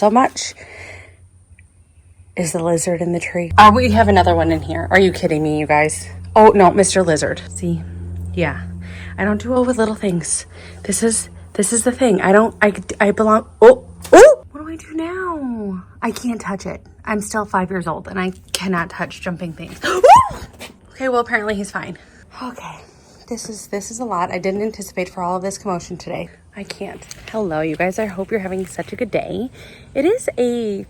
so much is the lizard in the tree. Oh, we have another one in here. Are you kidding me, you guys? Oh, no, Mr. Lizard. See? Yeah. I don't do well with little things. This is the thing. I belong. Oh! What do I do now? I can't touch it. I'm still 5 years old and I cannot touch jumping things. Okay, well, apparently he's fine. Okay. This is a lot. I didn't anticipate for all of this commotion today. I can't. Hello, you guys. I hope you're having such a good day. It is a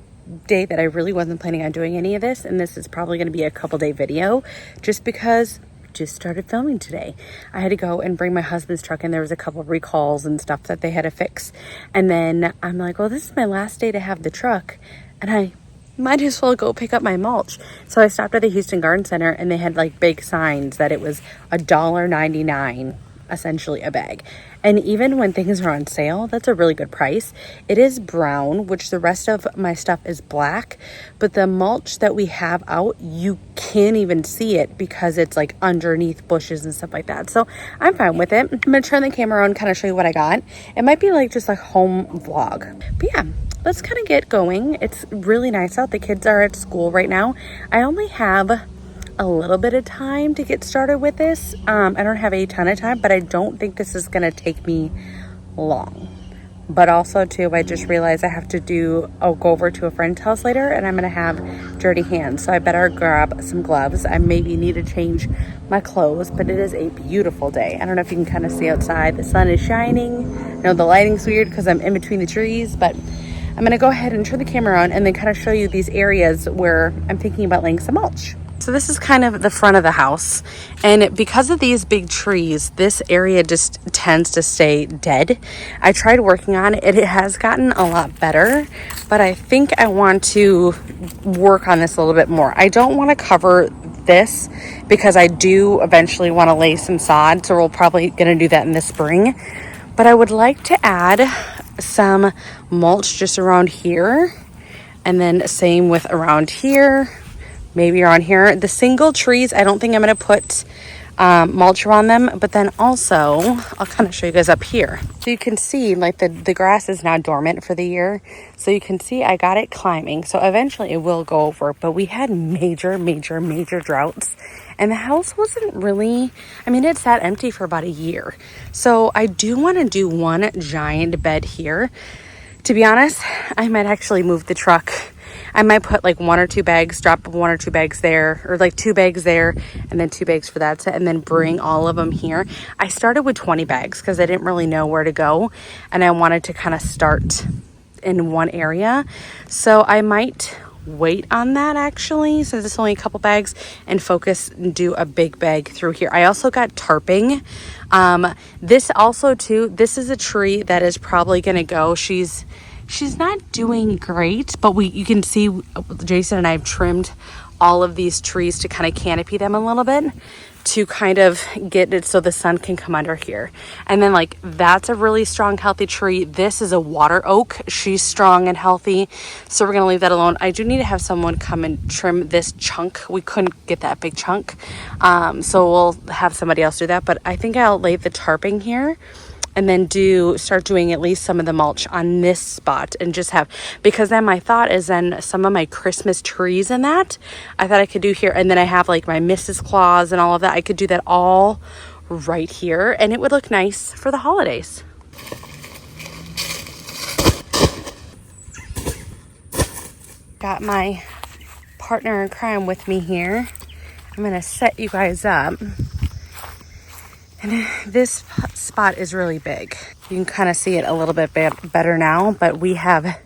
day that I really wasn't planning on doing any of this, and this is probably going to be a couple day video just because I just started filming today. I had to go and bring my husband's truck, and there was a couple of recalls and stuff that they had to fix. And then I'm like, well, this is my last day to have the truck, and I might as well go pick up my mulch. So I stopped at the Houston Garden Center, and they had like big signs that it was $1.99 essentially a bag. And even when things are on sale, that's a really good price. It is brown, which the rest of my stuff is black, but the mulch that we have out, you can't even see it because it's like underneath bushes and stuff like that. So I'm fine with it. I'm gonna turn the camera on and kind of show you what I got. It might be like just a home vlog, but yeah, let's kind of get going. It's really nice out. The kids are at school right now. I only have a little bit of time to get started with this. I don't have a ton of time, but I don't think this is gonna take me long. But also too, I just realized I have to I'll go over to a friend's house later and I'm gonna have dirty hands. So I better grab some gloves. I maybe need to change my clothes, but it is a beautiful day. I don't know if you can kind of see outside. The sun is shining. I know the lighting's weird because I'm in between the trees, but I'm gonna go ahead and turn the camera on and then kind of show you these areas where I'm thinking about laying some mulch. So this is kind of the front of the house, and because of these big trees, this area just tends to stay dead. I tried working on it. It has gotten a lot better, but I think I want to work on this a little bit more. I don't want to cover this because I do eventually want to lay some sod, so we're probably going to do that in the spring. But I would like to add some mulch just around here, and then same with around here. Maybe around here. The single trees, I don't think I'm going to put mulch around them. But then also, I'll kind of show you guys up here. So you can see like the grass is now dormant for the year. So you can see I got it climbing. So eventually it will go over. But we had major droughts. And the house wasn't really, I mean, it sat empty for about a year. So I do want to do one giant bed here. To be honest, I might actually move the truck. I might put like 1 or 2 bags, drop 1 or 2 bags there, or like 2 bags there, and then 2 bags for that set, and then bring all of them here. I started with 20 bags because I didn't really know where to go, and I wanted to kind of start in one area. So I might wait on that actually, since it's only a couple bags, and focus and do a big bag through here. I also got tarping. This also too, this is a tree that is probably going to go. She's not doing great, but you can see Jason and I have trimmed all of these trees to kind of canopy them a little bit to kind of get it so the sun can come under here. And then like that's a really strong, healthy tree. This is a water oak. She's strong and healthy. So we're going to leave that alone. I do need to have someone come and trim this chunk. We couldn't get that big chunk. So we'll have somebody else do that. But I think I'll lay the tarping here. And then start doing at least some of the mulch on this spot and just have, because then my thought is then some of my Christmas trees and that I thought I could do here. And then I have like my Mrs. Claus and all of that. I could do that all right here and it would look nice for the holidays. Got my partner in crime with me here. I'm going to set you guys up. And this spot is really big. You can kind of see it a little bit better now, but we have,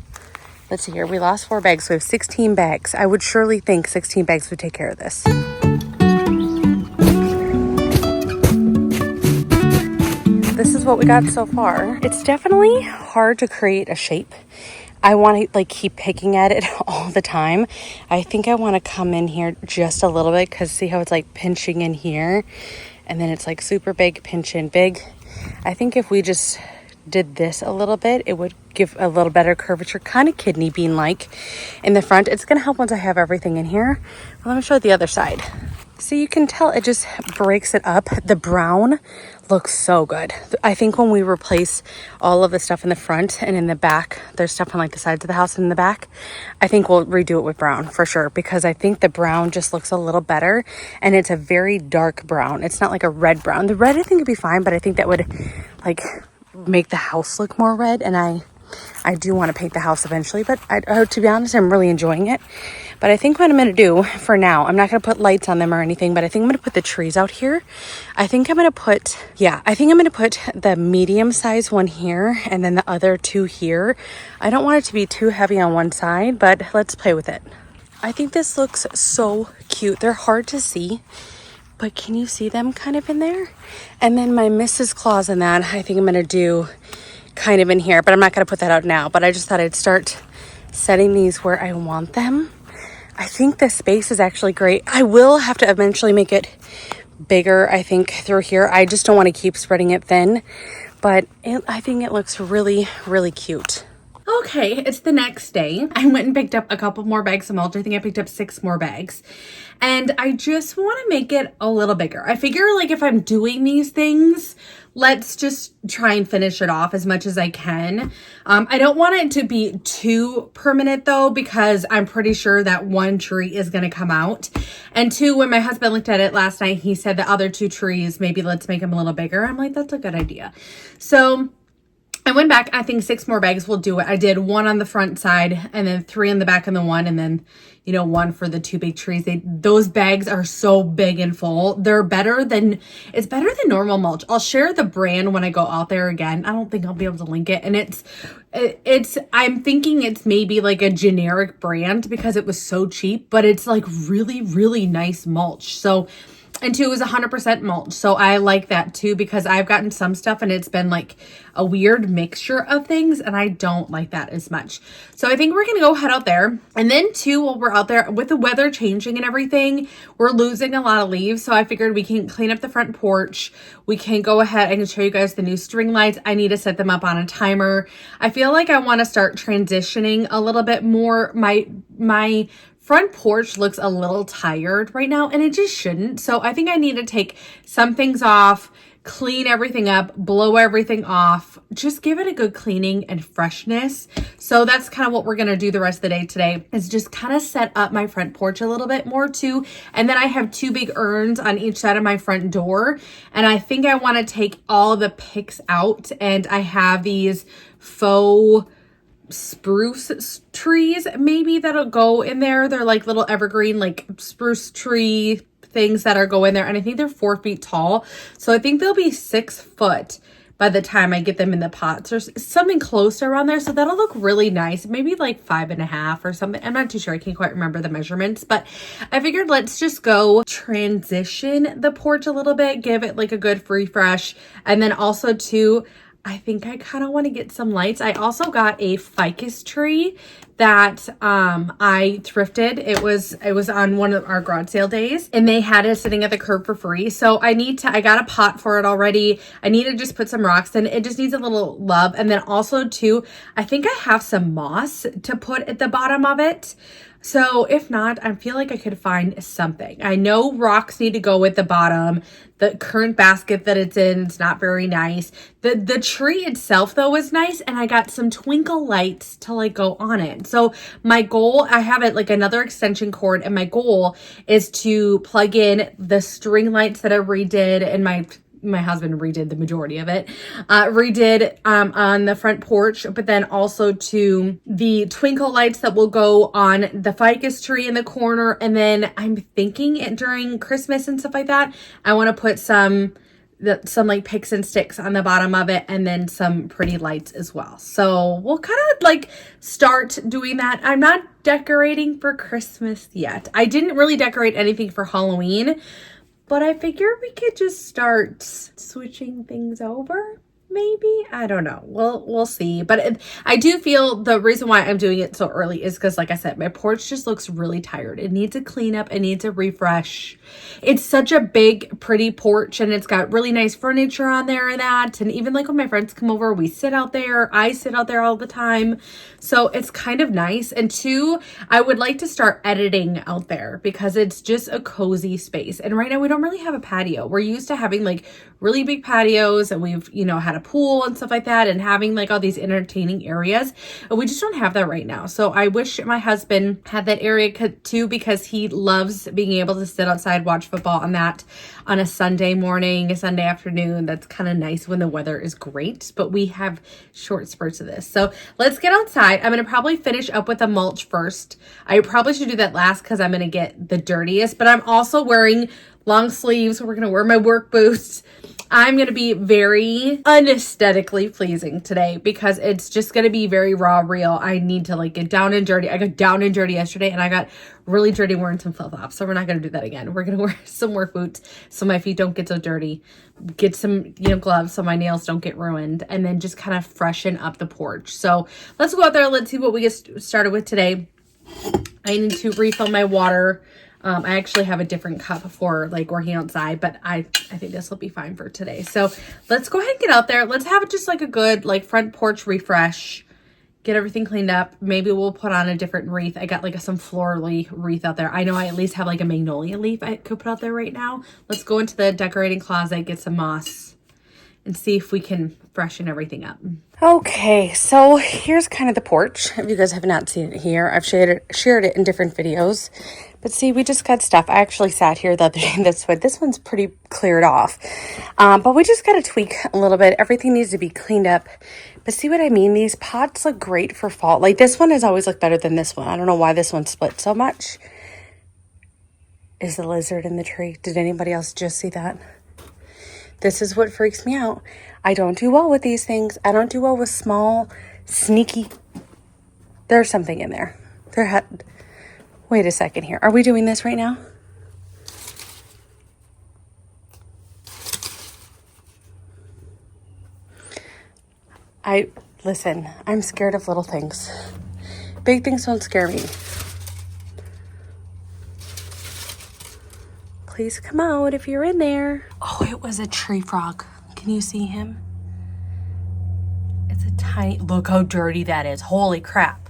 let's see here, we lost 4 bags. So we have 16 bags. I would surely think 16 bags would take care of this. This is what we got so far. It's definitely hard to create a shape. I want to like keep picking at it all the time. I think I want to come in here just a little bit because see how it's like pinching in here. And then it's like super big, pinch in big. I think if we just did this a little bit, it would give a little better curvature, kind of kidney bean like in the front. It's going to help once I have everything in here. But let me show you the other side. So you can tell it just breaks it up. The brown looks so good. I think when we replace all of the stuff in the front and in the back, there's stuff on like the sides of the house and in the back, I think we'll redo it with brown for sure, because I think the brown just looks a little better, and it's a very dark brown. It's not like a red brown. The red I think would be fine, but I think that would like make the house look more red, and I do want to paint the house eventually, but to be honest, I'm really enjoying it. But I think what I'm going to do for now, I'm not going to put lights on them or anything, but I think I'm going to put the trees out here. I think I'm going to put the medium size one here and then the other two here. I don't want it to be too heavy on one side, but let's play with it. I think this looks so cute. They're hard to see, but can you see them kind of in there? And then my Mrs. Claus in that, I think I'm going to do kind of in here, but I'm not going to put that out now. But I just thought I'd start setting these where I want them. I think the space is actually great. I will have to eventually make it bigger, I think, through here. I just don't want to keep spreading it thin, but I think it looks really, really cute. Okay, it's the next day. I went and picked up a couple more bags of mulch. I think I picked up 6 more bags. And I just want to make it a little bigger. I figure like if I'm doing these things, let's just try and finish it off as much as I can. I don't want it to be too permanent though, because I'm pretty sure that one tree is going to come out. And 2, when my husband looked at it last night, he said the other 2 trees, maybe let's make them a little bigger. I'm like, that's a good idea. So I went back, I think 6 more bags will do it. I did 1 on the front side and then 3 on the back and the 1, and then, 1 for the 2 big trees. Those bags are so big and full. It's better than normal mulch. I'll share the brand when I go out there again. I don't think I'll be able to link it. And I'm thinking it's maybe like a generic brand because it was so cheap, but it's like really, really nice mulch. So, and 2 is 100% mulch. So I like that too, because I've gotten some stuff and it's been like a weird mixture of things, and I don't like that as much. So I think we're going to go head out there. And then 2, while we're out there with the weather changing and everything, we're losing a lot of leaves. So I figured we can clean up the front porch. We can go ahead. I can show you guys the new string lights. I need to set them up on a timer. I feel like I want to start transitioning a little bit more. My front porch looks a little tired right now, and it just shouldn't. So I think I need to take some things off, clean everything up, blow everything off, just give it a good cleaning and freshness. So that's kind of what we're going to do the rest of the day today, is just kind of set up my front porch a little bit more too. And then I have 2 big urns on each side of my front door. And I think I want to take all the picks out, and I have these faux spruce trees maybe that'll go in there. They're like little evergreen, like spruce tree things that are go in there, and I think they're 4 feet tall. So I think they'll be 6 foot by the time I get them in the pots or something close to around there. So that'll look really nice. Maybe like 5.5 or something. I'm not too sure. I can't quite remember the measurements, but I figured let's just go transition the porch a little bit, give it like a good refresh. And then also too, I think I kind of want to get some lights. I also got a ficus tree that I thrifted. It was on one of our garage sale days, and they had it sitting at the curb for free. So I got a pot for it already. I need to just put some rocks in. It just needs a little love. And then also too, I think I have some moss to put at the bottom of it. So if not, I feel like I could find something. I know rocks need to go at the bottom. The current basket that it's in, it's not very nice. The tree itself though is nice, and I got some twinkle lights to like go on it. So my goal, I have it like another extension cord, and my goal is to plug in the string lights that I redid, and my husband redid the majority of it, redid on the front porch, but then also to the twinkle lights that will go on the ficus tree in the corner. And then I'm thinking during Christmas and stuff like that, I want to put some like picks and sticks on the bottom of it, and then some pretty lights as well. So we'll kind of like start doing that. I'm not decorating for Christmas yet. I didn't really decorate anything for Halloween, but I figured we could just start switching things over. Maybe, I don't know. We'll see. But I do feel the reason why I'm doing it so early is because, like I said, my porch just looks really tired. It needs a cleanup. It needs a refresh. It's such a big, pretty porch, and it's got really nice furniture on there and that. And even like when my friends come over, we sit out there. I sit out there all the time. So it's kind of nice. And two, I would like to start editing out there because it's just a cozy space. And right now we don't really have a patio. We're used to having like really big patios, and we've, you know, had a pool and stuff like that, and having like all these entertaining areas. And we just don't have that right now. So I wish my husband had that area too, because he loves being able to sit outside, watch football on that on a Sunday morning, a Sunday afternoon. That's kind of nice when the weather is great, but we have short spurts of this. So let's get outside. I'm going to probably finish up with the mulch first. I probably should do that last because I'm going to get the dirtiest, but I'm also wearing long sleeves. We're going to wear my work boots. I'm going to be very unesthetically pleasing today because it's just going to be very raw, real. I need to like get down and dirty. I got down and dirty yesterday, and I got really dirty wearing some flip-flops. So we're not going to do that again. We're going to wear some work boots so my feet don't get so dirty. Get some, you know, gloves so my nails don't get ruined, and then just kind of freshen up the porch. So let's go out there. Let's see what we get started with today. I need to refill my water. I actually have a different cup for like working outside, but I think this will be fine for today. So let's go ahead and get out there. Let's have just like a good like front porch refresh, get everything cleaned up. Maybe we'll put on a different wreath. I got like some florally wreath out there. I know I at least have like a magnolia leaf I could put out there right now. Let's go into the decorating closet, get some moss, and see if we can freshen everything up. Okay, so here's kind of the porch. If you guys have not seen it here, I've shared it in different videos. But see, we just got stuff. I actually sat here the other day this way. This one's pretty cleared off. But we just got to tweak a little bit. Everything needs to be cleaned up. But see what I mean? These pots look great for fall. Like this one has always looked better than this one. I don't know why this one split so much. Is the lizard in the tree? Did anybody else just see that? This is what freaks me out. I don't do well with these things. I don't do well with small, sneaky. There's something in there. Wait a second here. Are we doing this right now? Listen, I'm scared of little things. Big things don't scare me. Please come out if you're in there. Oh, it was a tree frog. Can you see him? It's a tiny, look how dirty that is. Holy crap.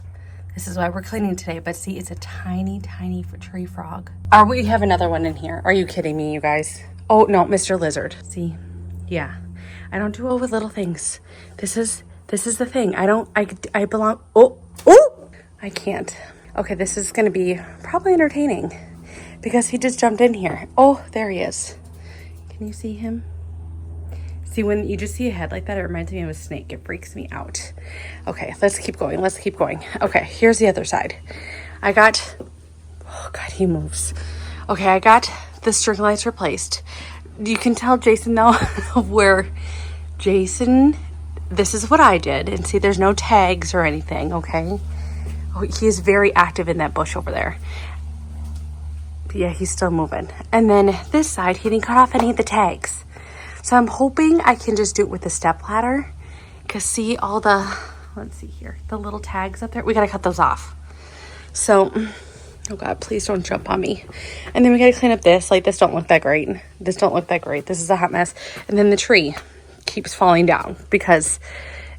This is why we're cleaning today. But see, it's a tiny, tiny tree frog. We have another one in here. Are you kidding me, you guys? Oh, no, Mr. Lizard. See? Yeah. I don't do well with little things. This is the thing. I belong, oh, I can't. Okay, this is going to be probably entertaining because he just jumped in here. Oh, there he is. Can you see him? See, when you just see a head like that, it reminds me of a snake. It freaks me out. Okay, let's keep going. Okay, here's the other side. Oh God, he moves. Okay, I got the string lights replaced. You can tell Jason though where Jason, this is what I did. And see, there's no tags or anything, okay? Oh, he is very active in that bush over there. Yeah, he's still moving. And then this side, he didn't cut off any of the tags. So I'm hoping I can just do it with the step ladder. Because see all the, let's see here, the little tags up there. We got to cut those off. So, oh God, please don't jump on me. And then we got to clean up this. Like, this don't look that great. This is a hot mess. And then the tree keeps falling down because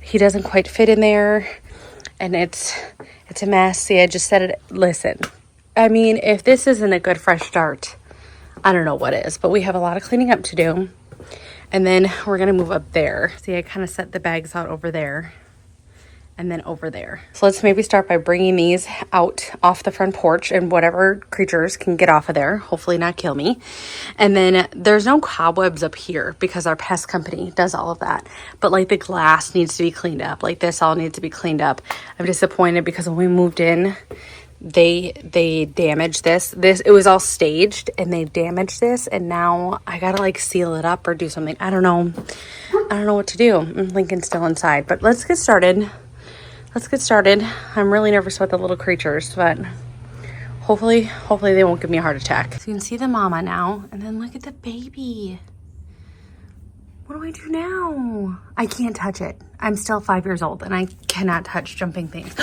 he doesn't quite fit in there. And it's a mess. See, I just said it. Listen, I mean, if this isn't a good fresh start, I don't know what is. But we have a lot of cleaning up to do. And then we're going to move up there. See, I kind of set the bags out over there and then over there. So let's maybe start by bringing these out off the front porch and whatever creatures can get off of there. Hopefully not kill me. And then there's no cobwebs up here because our pest company does all of that. But like the glass needs to be cleaned up. Like this all needs to be cleaned up. I'm disappointed because when we moved in, they damaged this. It was all staged and they damaged this, and now I gotta like seal it up or do something. I don't know what to do. Lincoln's still inside, but let's get started. I'm really nervous about the little creatures, but hopefully they won't give me a heart attack. So you can see the mama now, and then look at the baby. What do I do now? I can't touch it. I'm still 5 years old and I cannot touch jumping things.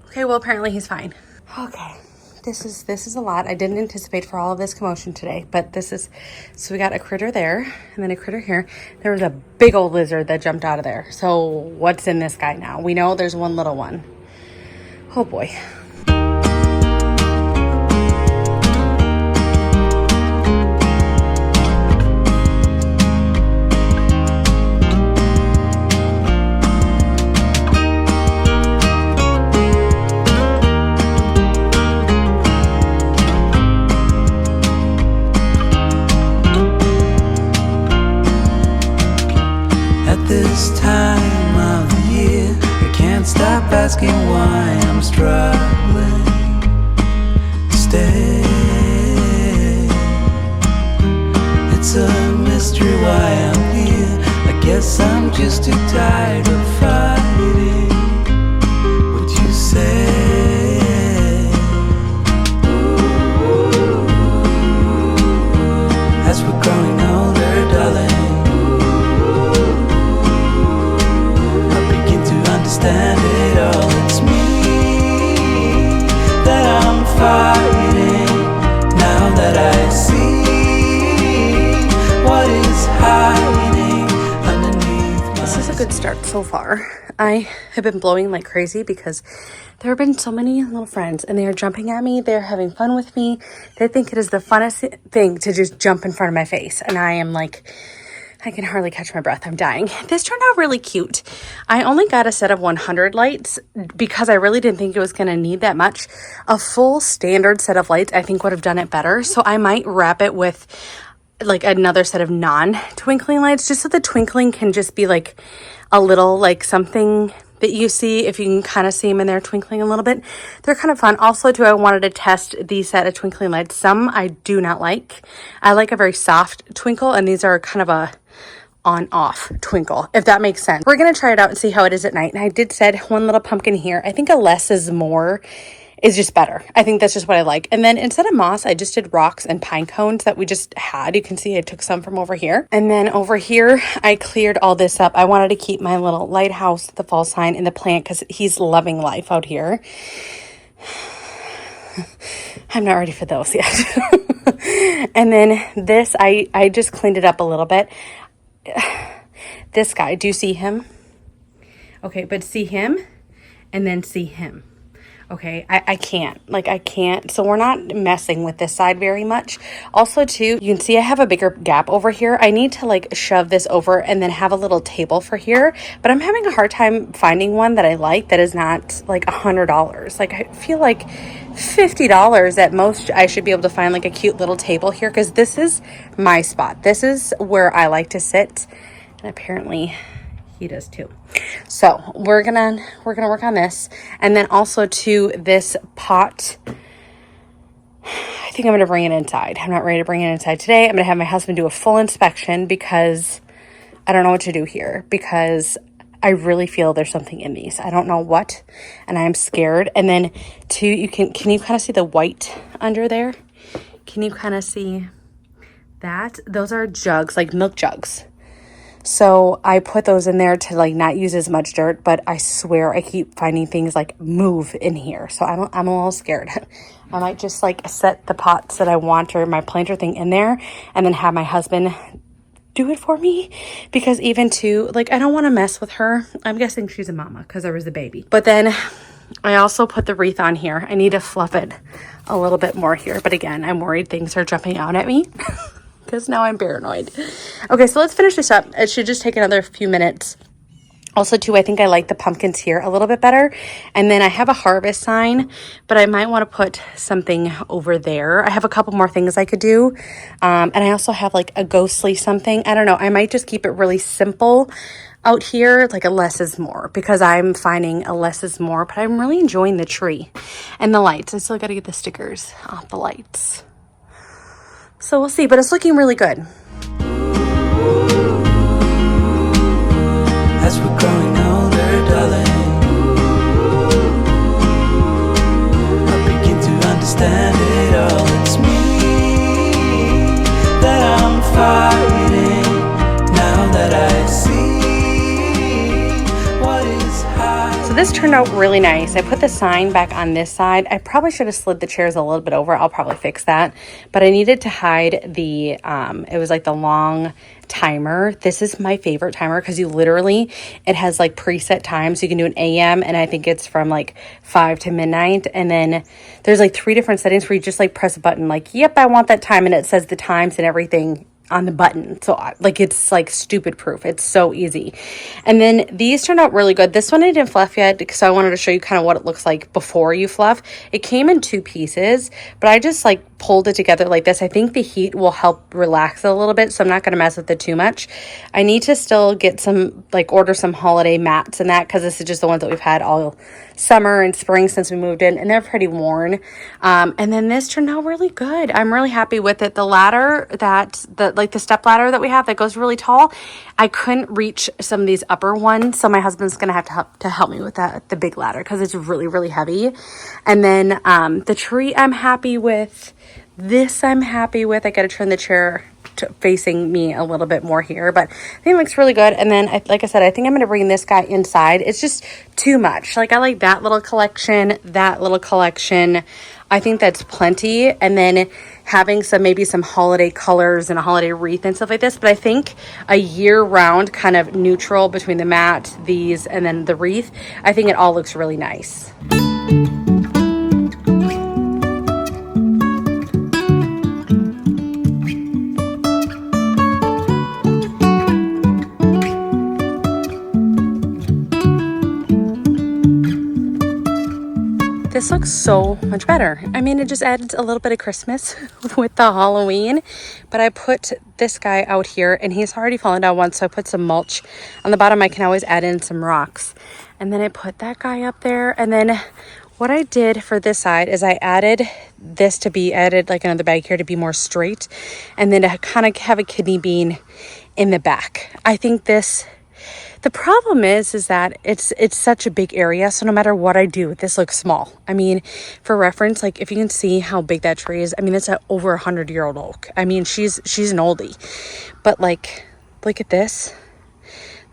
Okay, well, apparently he's fine. Okay, this is a lot. I didn't anticipate for all of this commotion today, but this is, so we got a critter there and then a critter here. There was a big old lizard that jumped out of there. So what's in this guy now? We know there's one little one. Oh boy. This time of the year, I can't stop asking why I'm struggling to stay. It's a mystery why I'm here. I guess I'm just too tired of fighting. Would you say? As we're growing older, darling, understand it all. It's me that I'm fighting. Now that I see what is hiding underneath my... This is a good start so far. I have been blowing like crazy because there have been so many little friends and they are jumping at me. They're having fun with me. They think it is the funnest thing to just jump in front of my face. And I am like, I can hardly catch my breath. I'm dying. This turned out really cute. I only got a set of 100 lights because I really didn't think it was going to need that much. A full standard set of lights I think would have done it better. So I might wrap it with like another set of non-twinkling lights just so the twinkling can just be like a little like something that you see, if you can kind of see them in there twinkling a little bit. They're kind of fun. Also, too, I wanted to test these set of twinkling lights. Some I do not like. I like a very soft twinkle, and these are kind of a on-off twinkle, if that makes sense. We're going to try it out and see how it is at night. And I did said one little pumpkin here. I think a less is more is just better. I think that's just what I like. And then instead of moss, I just did rocks and pine cones that we just had. You can see I took some from over here. And then over here, I cleared all this up. I wanted to keep my little lighthouse, the fall sign, and the plant because he's loving life out here. I'm not ready for those yet. And then this, I just cleaned it up a little bit. This guy, do you see him? Okay, but see him and then see him. Okay, I can't. So we're not messing with this side very much. Also, too, you can see I have a bigger gap over here. I need to like shove this over and then have a little table for here. But I'm having a hard time finding one that I like that is not like $100. Like I feel like $50 at most. I should be able to find like a cute little table here because this is my spot. This is where I like to sit. And apparently he does too. So we're gonna work on this. And then also to this pot, I think I'm gonna bring it inside. I'm not ready to bring it inside today. I'm gonna have my husband do a full inspection because I don't know what to do here because I really feel there's something in these. I don't know what, and I'm scared. And then two, can you kind of see the white under there? Can you kind of see that? Those are jugs, like milk jugs. So I put those in there to like not use as much dirt, but I swear I keep finding things like move in here. So I'm a little scared. I might just like set the pots that I want or my planter thing in there and then have my husband do it for me because even too, like I don't want to mess with her. I'm guessing she's a mama because there was a baby. But then I also put the wreath on here. I need to fluff it a little bit more here. But again, I'm worried things are jumping out at me. Because now I'm paranoid. Okay, so let's finish this up. It should just take another few minutes. Also, too, I think I like the pumpkins here a little bit better. And then I have a harvest sign, but I might want to put something over there. I have a couple more things I could do. And I also have like a ghostly something. I don't know. I might just keep it really simple out here, like a less is more, because I'm finding a less is more. But I'm really enjoying the tree and the lights. I still got to get the stickers off the lights. So we'll see, but it's looking really good. As we're growing older, darling, I begin to understand it all. It's me that I'm fighting. Now turned out really nice. I put the sign back on this side. I probably should have slid the chairs a little bit over. I'll probably fix that. But I needed to hide the, it was like the long timer. This is my favorite timer because you literally, it has like preset times. You can do an AM and I think it's from like 5 to midnight. And then there's like 3 different settings where you just like press a button like, yep, I want that time. And it says the times and everything on the button. So like it's like stupid proof. It's so easy. And then these turned out really good. This one I didn't fluff yet because I wanted to show you kind of what it looks like before you fluff. It came in 2 pieces, but I just like pulled it together like this. I think the heat will help relax it a little bit, so I'm not going to mess with it too much. I need to still get some, like order some holiday mats and that, because this is just the ones that we've had all summer and spring since we moved in, and they're pretty worn. And then this turned out really good. I'm really happy with it. The ladder the step ladder that we have that goes really tall, I couldn't reach some of these upper ones, so my husband's gonna have to help me with that, the big ladder, because it's really heavy. And then the tree I'm happy with. This I'm happy with. I gotta turn the chair facing me a little bit more here, but I think it looks really good. And then like I said, I think I'm gonna bring this guy inside. It's just too much. Like I like that little collection, I think that's plenty. And then having maybe some holiday colors and a holiday wreath and stuff like this. But I think a year-round kind of neutral between the mat, these, and then the wreath, I think it all looks really nice. This looks so much better. I mean, it just adds a little bit of Christmas with the Halloween. But I put this guy out here and he's already fallen down once, so I put some mulch on the bottom. I can always add in some rocks. And then I put that guy up there. And then what I did for this side is I added this to be added, like another bag here to be more straight. And then to kind of have a kidney bean in the back. I think this... The problem is that it's such a big area, so no matter what I do, this looks small. I mean, for reference, like if you can see how big that tree is, I mean, it's an over 100-year-old oak. I mean, she's an oldie, but like, look at this.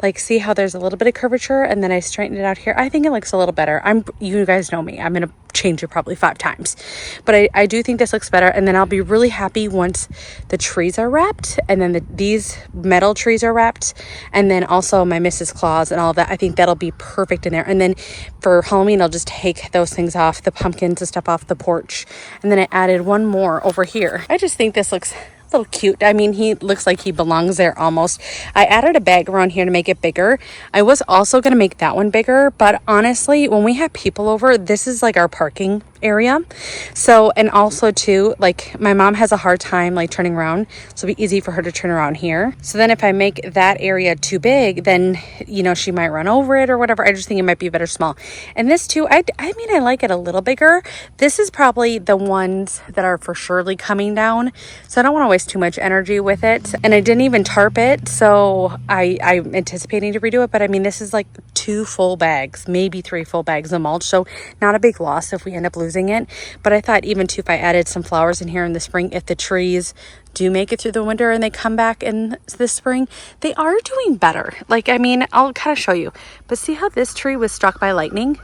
Like, see how there's a little bit of curvature, and then I straightened it out here. I think it looks a little better. You guys know me. I'm going to change it probably 5 times. But I do think this looks better, and then I'll be really happy once the trees are wrapped, and then these metal trees are wrapped, and then also my Mrs. Claus and all of that. I think that'll be perfect in there. And then for Halloween, I'll just take those things off, the pumpkins and stuff off the porch. And then I added one more over here. I just think this looks... little cute. I mean, he looks like he belongs there almost. I added a bag around here to make it bigger. I was also going to make that one bigger, but honestly, when we have people over, this is like our parking area. So, and also too, like my mom has a hard time like turning around, so it'll be easy for her to turn around here. So then if I make that area too big, then, you know, she might run over it or whatever. I just think it might be better small. And this too, I mean, I like it a little bigger. This is probably the ones that are for surely coming down. So I don't want to waste too much energy with it. And I didn't even tarp it. So I'm anticipating to redo it. But I mean, this is like 2 full bags, maybe 3 full bags of mulch. So not a big loss if we end up losing it. But I thought even too, if I added some flowers in here in the spring, if the trees do make it through the winter and they come back in the spring, they are doing better. Like, I mean, I'll kind of show you. But see how this tree was struck by lightning?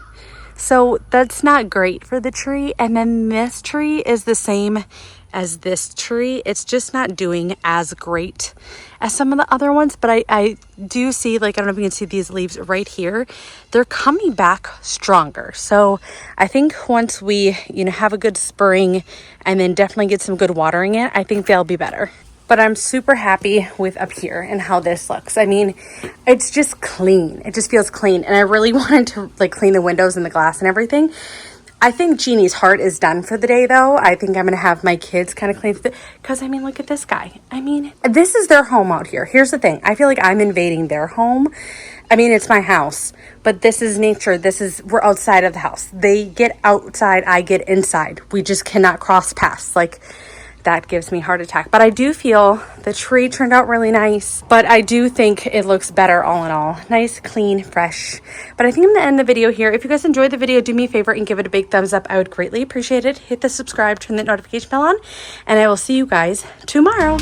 So that's not great for the tree. And then this tree is the same as this tree. It's just not doing as great as some of the other ones, but I do see, like, I don't know if you can see these leaves right here, they're coming back stronger. So I think once we, you know, have a good spring and then definitely get some good watering in, I think they'll be better. But I'm super happy with up here and how this looks. I mean, it's just clean. It just feels clean. And I really wanted to like clean the windows and the glass and everything. I think Jeannie's heart is done for the day, though. I think I'm going to have my kids kind of clean because, I mean, look at this guy. I mean, this is their home out here. Here's the thing. I feel like I'm invading their home. I mean, it's my house, but this is nature. We're outside of the house. They get outside. I get inside. We just cannot cross paths. Like, that gives me a heart attack. But I do feel the tree turned out really nice, but I do think it looks better all in all. Nice, clean, fresh. But I think I'm gonna end the video here. If you guys enjoyed the video, do me a favor and give it a big thumbs up. I would greatly appreciate it. Hit the subscribe, turn the notification bell on, and I will see you guys tomorrow.